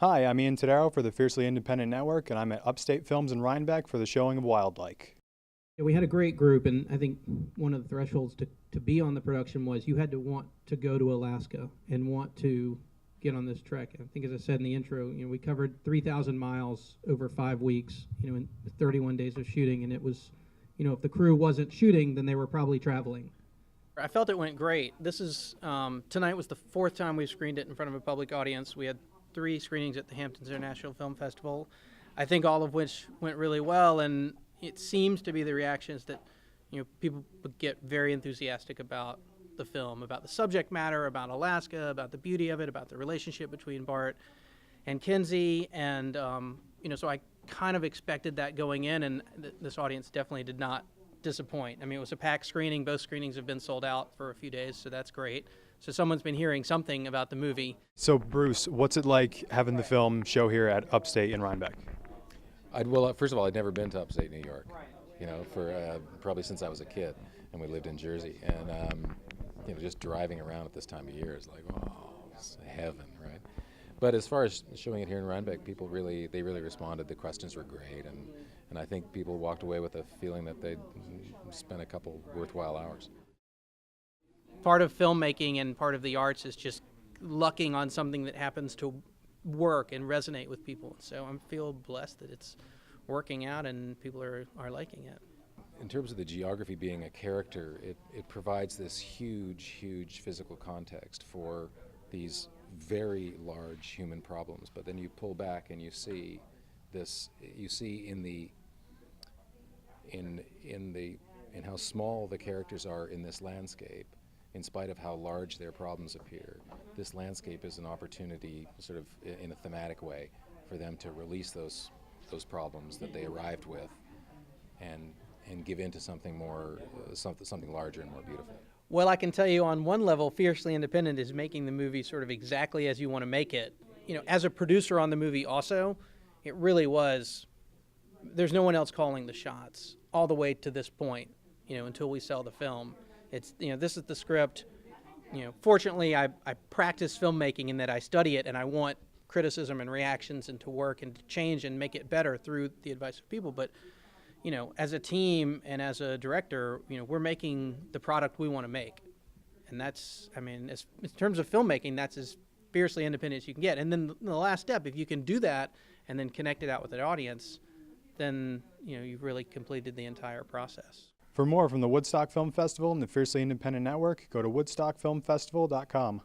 Hi, I'm Ian Tadaro for the Fiercely Independent Network, and I'm at Upstate Films in Rhinebeck for the showing of WildLike. Yeah, we had a great group, and I think one of the thresholds to be on the production was you had to want to go to Alaska and want to get on this trek. I think, as I said in the intro, we covered 3,000 miles over 5 weeks, in 31 days of shooting, and it was, if the crew wasn't shooting, then they were probably traveling. I felt it went great. This is, tonight was the fourth time we've screened it in front of a public audience. We had 3 screenings at the Hamptons International Film Festival, I think all of which went really well, and it seems to be the reactions that people would get very enthusiastic about the film, about the subject matter, about Alaska, about the beauty of it, about the relationship between Bart and Kinsey, and so I kind of expected that going in, and this audience definitely did not disappoint. I mean, it was a packed screening. Both screenings have been sold out for a few days, so that's great. So someone's been hearing something about the movie. So, Bruce, what's it like having the film show here at Upstate in Rhinebeck? First of all, I'd never been to upstate New York, for probably since I was a kid, and we lived in Jersey. And, just driving around at this time of year is like, oh, it's heaven, right? But as far as showing it here in Rhinebeck, people really responded. The questions were great, and I think people walked away with a feeling that they'd spent a couple worthwhile hours. Part of filmmaking and part of the arts is just lucking on something that happens to work and resonate with people. So I feel blessed that it's working out and people are liking it. In terms of the geography being a character, it provides this huge physical context for these very large human problems. But then you pull back and you see in how small the characters are in this landscape, in spite of how large their problems appear. This landscape is an opportunity, sort of in a thematic way, for them to release those problems that they arrived with, and give into something more, something larger and more beautiful. Well, I can tell you on one level, Fiercely Independent is making the movie sort of exactly as you want to make it. As a producer on the movie also, it really was, there's no one else calling the shots all the way to this point, until we sell the film. It's, this is the script. Fortunately, I practice filmmaking in that I study it, and I want criticism and reactions and to work and to change and make it better through the advice of people. But, as a team and as a director, we're making the product we want to make. And that's, in terms of filmmaking, that's as fiercely independent as you can get. And then the last step, if you can do that and then connect it out with an audience, then, you've really completed the entire process. For more from the Woodstock Film Festival and the Fiercely Independent Network, go to woodstockfilmfestival.com.